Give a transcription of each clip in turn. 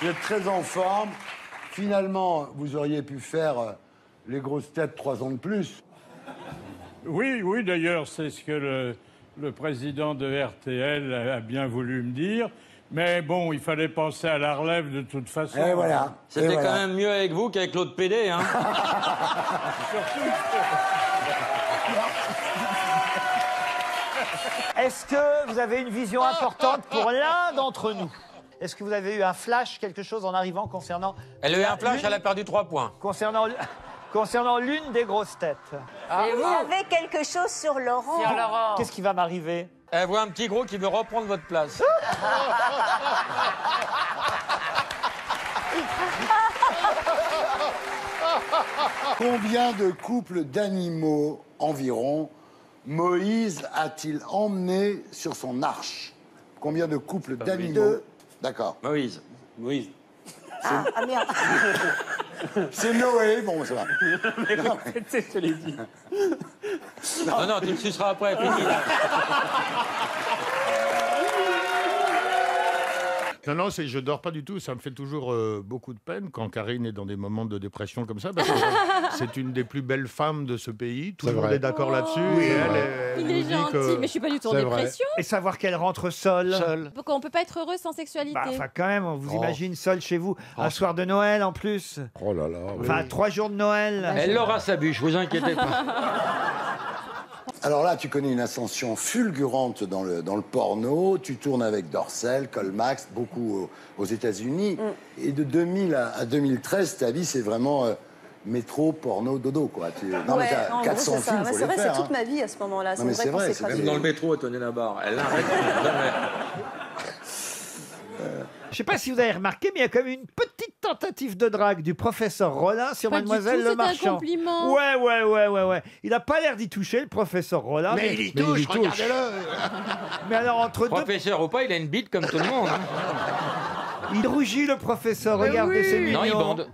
Vous êtes très en forme. Finalement, vous auriez pu faire les grosses têtes 3 ans de plus. Oui, oui, d'ailleurs, c'est ce que le président de RTL a bien voulu me dire. Mais bon, il fallait penser à la relève de toute façon. Et voilà. C'était quand même mieux avec vous qu'avec l'autre PD, hein. Est-ce que vous avez une vision importante pour l'un d'entre nous? Est-ce que vous avez eu un flash, quelque chose en arrivant concernant... Elle a eu un flash, elle a perdu 3 points. Concernant l'une des grosses têtes. Et vous avez quelque chose sur Laurent. Qu'est-ce qui va m'arriver? Elle voit un petit gros qui veut reprendre votre place. Combien de couples d'animaux environ Moïse a-t-il emmené sur son arche? Combien de couples d'animaux? D'accord. Moïse. Ah merde. C'est Noé, bon, ça va. C'est ce que je l'ai dit. Non, tu le suceras après, fini. Non, je dors pas du tout. Ça me fait toujours beaucoup de peine quand Karine est dans des moments de dépression comme ça. Parce que c'est une des plus belles femmes de ce pays. Tout le monde est d'accord là-dessus. Oui, et il est gentil, mais je suis pas du tout en dépression. Et savoir qu'elle rentre seule. Pourquoi on peut pas être heureux sans sexualité? Bah, enfin, quand même, on vous imagine seule chez vous. Un soir de Noël, en plus. Oh là là. Enfin, 3 jours de Noël. Elle aura sa bûche, vous inquiétez pas. Alors là, tu connais une ascension fulgurante dans le porno. Tu tournes avec Dorsel, Colmax, beaucoup aux États-Unis. Et de 2000 à 2013, ta vie, c'est vraiment métro, porno, dodo, quoi. Non, mais t'as 400 films, faut les faire. C'est vrai, c'est toute ma vie à ce moment-là. Non, mais c'est vrai. C'est Même dans le métro, elle tenait la barre. Elle l'arrête jamais. Je sais pas si vous avez remarqué, mais il y a quand même une petite tentative de drague du professeur Rollin sur Pas du Mademoiselle tout, Le Marchand. c'est un compliment. Ouais. Il a pas l'air d'y toucher, le professeur Rollin. Mais il y touche, regardez-le. Mais alors, entre deux... Professeur ou pas, il a une bite comme tout le monde. Hein. Il rougit, le professeur. Regardez, c'est mignon. Non, il bande.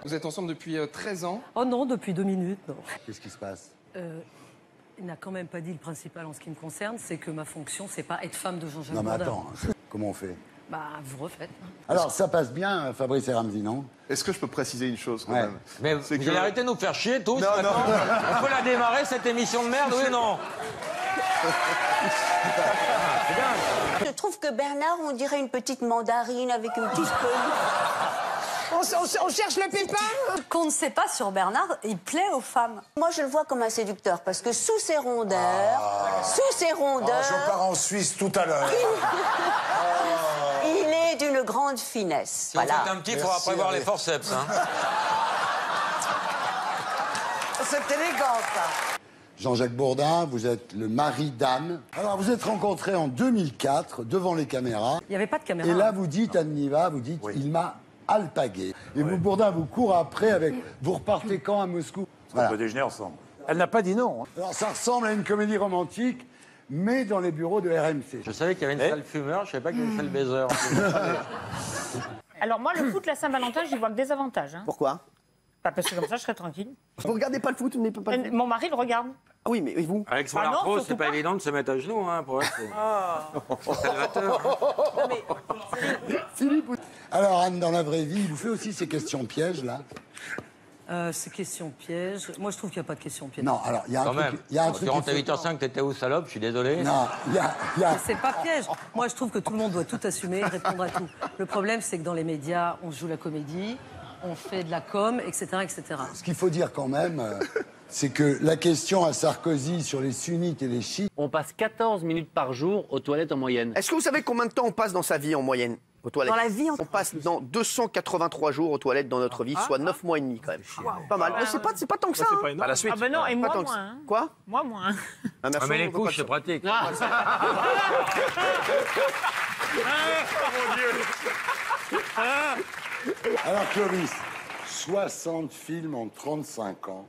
Vous êtes ensemble depuis 13 ans. Oh non, depuis 2 minutes, non. Qu'est-ce qui se passe? Il n'a quand même pas dit le principal en ce qui me concerne, c'est que ma fonction, c'est pas être femme de Jean-Jacques Non, mais Bourdin. attends, comment on fait? Bah, vous refaites. Alors, ça passe bien, Fabrice et Ramzy, non? Est-ce que je peux préciser une chose quand Ouais. même? Mais vous allez arrêter de nous faire chier tous. Non. On peut la démarrer, cette émission de merde, oui ou non? Je trouve que Bernard, on dirait une petite mandarine avec une petite peau. On cherche le pépin. Qu'on ne sait pas sur Bernard, il plaît aux femmes. Moi, je le vois comme un séducteur parce que sous ses rondeurs, je pars en Suisse tout à l'heure. il est d'une grande finesse. Si on fait un petit, il faudra prévoir les forceps. Hein. C'est élégant, ça. Jean-Jacques Bourdin, vous êtes le mari d'Anne. Alors, vous êtes rencontrés en 2004 devant les caméras. Il n'y avait pas de caméra. Et là, vous dites, Anne Niva, vous dites, il m'a alpagué. Et vous, Bourdin, vous court après avec... Vous repartez quand à Moscou? On peut déjeuner ensemble. Elle n'a pas dit non. Alors, ça ressemble à une comédie romantique, mais dans les bureaux de RMC. Je savais qu'il y avait une salle fumeur, je savais pas qu'il y avait une salle baiser. Alors moi, le foot, la Saint-Valentin, j'y vois que des avantages. Hein. Pourquoi? Bah, parce que comme ça, je serais tranquille. Vous regardez pas le foot, vous n'aimez pas le foot? Mon mari le regarde. Ah oui, mais et vous? Avec son Ah non, arthro, surtout c'est pas pas. évident de se mettre à genoux, hein, pour être salvateur. Alors, Anne, dans la vraie vie, il vous fait aussi ces questions pièges, là? Ces questions pièges. Moi, je trouve qu'il n'y a pas de questions pièges. Non, alors, il y a un Quand truc... même. Il y a un Quand truc tu rentres à qui fait- 8h05, t'étais où, salope? Je suis désolé. Non, il y a... C'est pas piège. Moi, je trouve que tout le monde doit tout assumer, répondre à tout. Le problème, c'est que dans les médias, on joue la comédie, on fait de la com, etc., etc. Ce qu'il faut dire quand même, c'est que la question à Sarkozy sur les sunnites et les chiites... On passe 14 minutes par jour aux toilettes en moyenne. Est-ce que vous savez combien de temps on passe dans sa vie en moyenne aux toilettes? Dans la vie, on passe dans 283 jours aux toilettes dans notre vie, soit 9 mois et demi quand même. Pas mal. Mais c'est pas tant que ça. hein. Pas la suite. Ah ben non, et moi, tant que moins. ça. Hein. Quoi? Moi, moins. Ah, Ah, mais les couches, c'est pratique. Alors, Clovis, 60 films en 35 ans.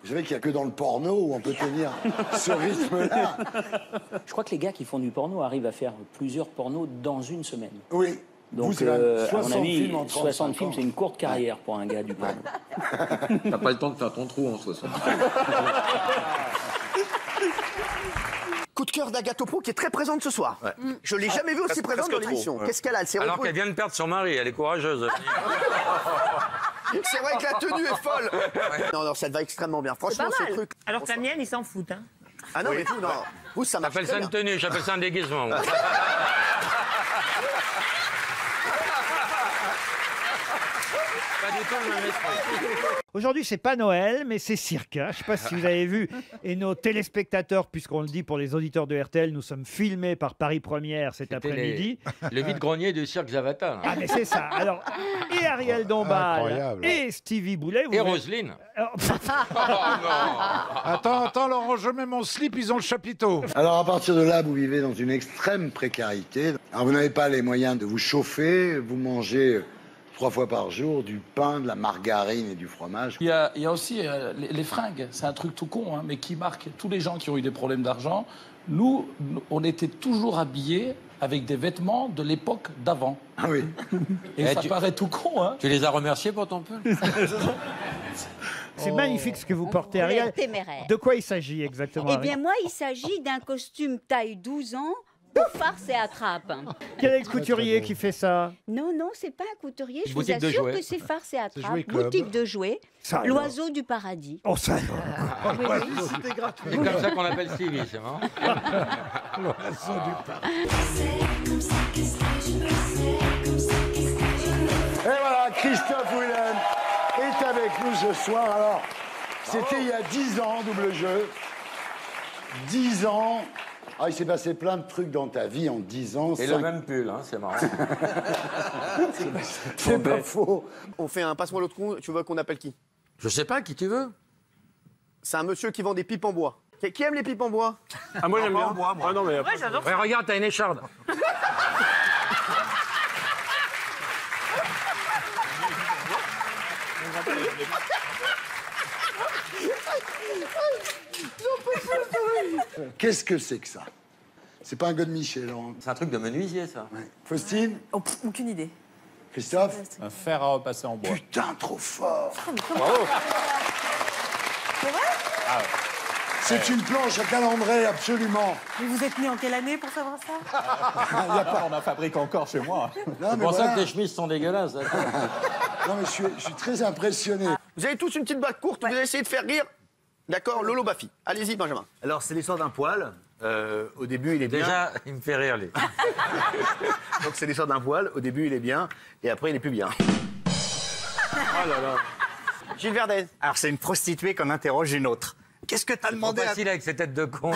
Vous savez qu'il n'y a que dans le porno où on peut tenir ce rythme-là. Je crois que les gars qui font du porno arrivent à faire plusieurs pornos dans une semaine. Oui. Donc, c'est même à mon avis, films en 35 60 films, ans. c'est une courte carrière pour un gars du porno. T'as pas le temps de faire ton trou en 60. de cœur d'Agathe Pro qui est très présente ce soir. Je l'ai jamais vue aussi présente dans l'émission. Qu'est-ce qu'elle a? Elle s'est Alors retrouvée- qu'elle vient de perdre son mari, elle est courageuse. C'est vrai que la tenue est folle. Non, non, ça te va extrêmement bien. Franchement, C'est ce pas mal. truc. Alors que la mienne, ils s'en foutent. Hein. Ah non, mais vous, non. Vous, ça marche J'appelle très ça bien. une tenue, j'appelle ça un déguisement. moi. Pas du tout le même esprit. Aujourd'hui, c'est pas Noël, mais c'est cirque. Hein. Je ne sais pas si vous avez vu. Et nos téléspectateurs, puisqu'on le dit pour les auditeurs de RTL, nous sommes filmés par Paris Première cet après-midi. Le vide-grenier du cirque Zavata. Ah, mais c'est ça. Alors, et Ariel Dombal, Incroyable. et Stevie Boulet. vous Et verrez- Roselyne. Attends, Laurent, je mets mon slip, ils ont le chapiteau. Alors à partir de là, vous vivez dans une extrême précarité. Alors vous n'avez pas les moyens de vous chauffer, vous mangez 3 fois par jour du pain, de la margarine et du fromage. Il y a aussi les fringues, c'est un truc tout con, hein, mais qui marque tous les gens qui ont eu des problèmes d'argent. Nous, on était toujours habillés avec des vêtements de l'époque d'avant. Ah oui. Et ça paraît tout con, hein. Tu les as remerciés pour ton pull? C'est magnifique ce que vous portez, Vous Ariel. êtes téméraire. De quoi il s'agit exactement, Eh Ariel bien, moi, il s'agit d'un costume taille 12 ans pour farce et attrape. Quel est le couturier qui fait ça? Non, non, c'est pas un couturier. Je vous boutique de assure jouets. que c'est farce et attrape. Jouet Club. Boutique de jouets. Ça, alors. L'oiseau du paradis. Oh, ça Oui, oui. C'était gratuit. C'est comme ça qu'on appelle Stevie, c'est marrant. Et voilà, Christophe Willem est avec nous ce soir. Alors, c'était il y a 10 ans, double jeu. 10 ans. Ah, il s'est passé plein de trucs dans ta vie en 10 ans. Et le même pull, hein, c'est marrant. C'est pas faux. On fait un passe-moi l'autre con, tu veux qu'on appelle qui? Je sais pas, qui tu veux? C'est un monsieur qui vend des pipes en bois. Qui aime les pipes en bois? Ah, moi j'aime bien. Ah non, mais... Ouais, j'adore Ouais, regarde, t'as une écharde. Qu'est-ce que c'est que ça? C'est pas un God Michelin. C'est un truc de menuisier, ça. Faustine? Aucune idée. Christophe? Un fer à repasser en bois. Putain, trop fort! C'est C'est une planche à calandrer, absolument. Mais vous êtes né en quelle année pour savoir ça? On en fabrique encore chez moi. Non, C'est mais pour ça voilà. que tes chemises sont dégueulasses. Non, mais je suis très impressionné. Vous avez tous une petite blague courte, vous allez essayer de faire rire. D'accord, Lolo Baffy. Allez-y, Benjamin. Alors, c'est l'histoire d'un poil. Au début, il est bien. Déjà, il me fait rire, lui. Donc, c'est l'histoire d'un poil. Au début, il est bien. Et après, il est plus bien. Oh là là. Gilles Verdez. Alors, c'est une prostituée qu'on interroge une autre. Qu'est-ce que t'as Trop demandé à... facile avec ses têtes de con.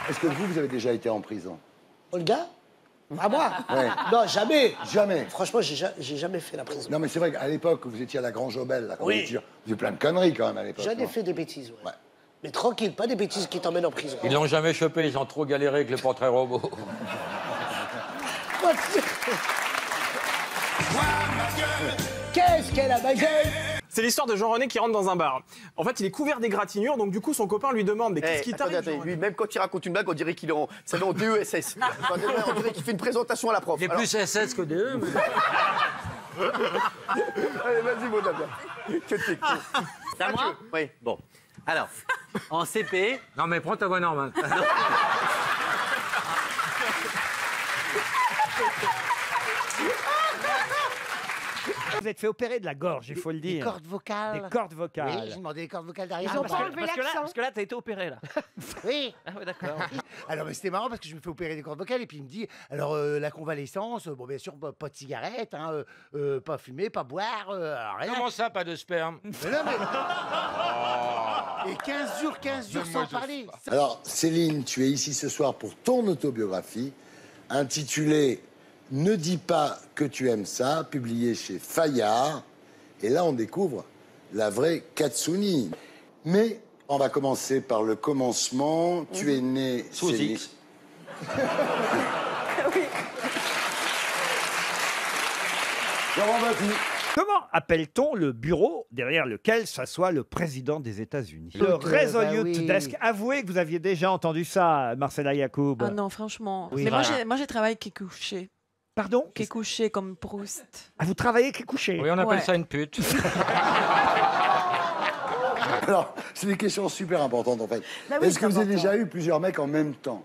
Est-ce que vous avez déjà été en prison? Olga? À moi? Ouais. Non, jamais. Jamais. Franchement, j'ai jamais fait la prison. Non, mais c'est vrai qu'à l'époque, vous étiez à la Grange Obel, là, quand Oui. vous faisiez plein de conneries quand même à l'époque. J'en ai non? fait des bêtises, ouais. Mais tranquille, pas des bêtises qui t'emmènent en prison. Ils l'ont jamais chopé, ils ont trop galéré avec le portrait robot. Qu'est-ce qu'elle a ma gueule? C'est l'histoire de Jean-René qui rentre dans un bar. En fait, il est couvert d'égratignures, donc du coup, son copain lui demande mais qu'est-ce qui t'arrive Attendez, lui, même quand il raconte une blague, on dirait qu'il est en, ça va en DESS. On dirait qu'il fait une présentation à la prof. Il est plus SS que DE, mais... Allez, vas-y, mon Damien. Que t'es con. C'est à moi? Oui. Bon. Alors, en CP... Non, mais prends ta voix normale. Vous êtes fait opérer de la gorge, il faut le dire. Des cordes vocales. Des cordes vocales. Oui, j'ai demandé des cordes vocales derrière. Ils ont pas enlevé l'accent. Parce que là, t'as été opéré, là. Oui. Ah ouais, d'accord. Alors, mais c'était marrant parce que je me fais opérer des cordes vocales et puis il me dit, alors la convalescence, bon, bien sûr, pas de cigarette, hein, pas fumer, pas boire, rien. Comment ça, pas de sperme? Mais non, mais... Et 15 jours sans parler. Alors, Céline, tu es ici ce soir pour ton autobiographie, intitulée « Ne dis pas que tu aimes ça », publiée chez Fayard. Et là, on découvre la vraie Katsuni. Mais on va commencer par le commencement. Tu es né... Sous Céline. X. Laurent Baffy. Comment appelle-t-on le bureau derrière lequel s'assoit le président des États-Unis? Le Resolute bah oui. Desk. Avouez que vous aviez déjà entendu ça, Marcella Yacoub. Ah non, franchement. Oui. Mais moi, j'ai travaillé qui est couché. Pardon? Qui est couché comme Proust. Ah, vous travaillez qui est couché? Oui, on appelle Ouais. ça une pute. Alors, c'est des questions super importantes en fait. Bah oui, Est-ce que c'est vous avez important. déjà eu plusieurs mecs en même temps?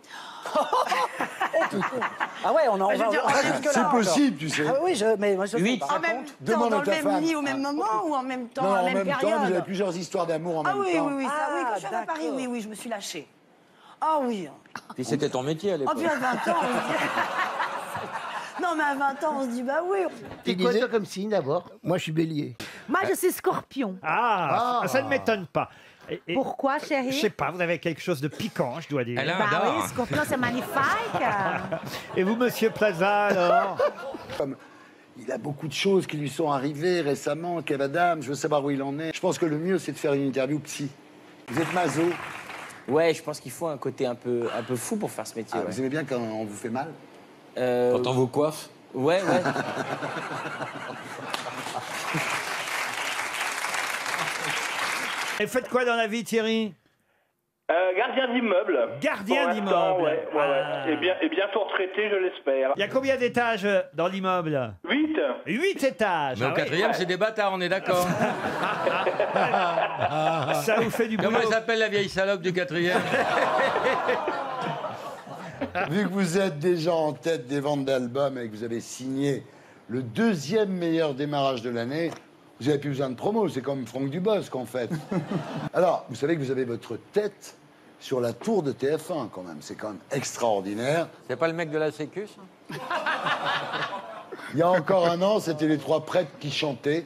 Ah ouais, on en Bah, je veux dire, C'est possible, tu sais. Ah oui, mais moi je sais pas. En même temps, Demande dans à le ta même femme. lit au même moment ou en même temps, Non, à la en même même temps, période? vous avez plusieurs histoires d'amour en Ah même oui, temps. oui, oui, ça, Ah, oui. Quand je suis à Paris, d'accord. oui, oui, je me suis lâchée. Ah oui. Puis c'était ton métier à Oh, l'époque. puis à 20 ans, on se dit... Non, mais à 20 ans, on se dit, bah oui. T'es quoi toi comme signe d'abord? Moi, je suis bélier. Moi, je suis scorpion. Ah, ça ne m'étonne pas. Et- Pourquoi, Je chérie? sais pas, vous avez quelque chose de piquant, je dois dire. Elle a un Bah dard. oui, scorpion, c'est magnifique. Et vous, monsieur Plaza, alors? Comme il a beaucoup de choses qui lui sont arrivées récemment, Kev Adams, je veux savoir où il en est. Je pense que le mieux, c'est de faire une interview psy. Vous êtes maso. Ouais, je pense qu'il faut un côté un peu fou pour faire ce métier. Ah, ouais. vous aimez bien quand on vous fait mal? Quand on vous coiffe. Ouais, ouais. Et faites quoi dans la vie, Thierry? Gardien d'immeuble. Gardien Pour l'instant, d'immeuble. ouais, ouais, ouais. Et bientôt retraité, je l'espère. Il y a combien d'étages dans l'immeuble? 8. 8 étages. Mais au Ah oui. quatrième, c'est des bâtards, on est d'accord. Ça vous fait du boulot. Comment elle s'appelle la vieille salope du quatrième? Vu que vous êtes déjà en tête des ventes d'albums et que vous avez signé le 2e meilleur démarrage de l'année, vous n'avez plus besoin de promo, c'est comme Franck Dubosc en fait. Alors, vous savez que vous avez votre tête sur la tour de TF1 quand même, c'est quand même extraordinaire. C'est pas le mec de la Sécu, ça? Il y a encore un an, c'était les 3 prêtres qui chantaient.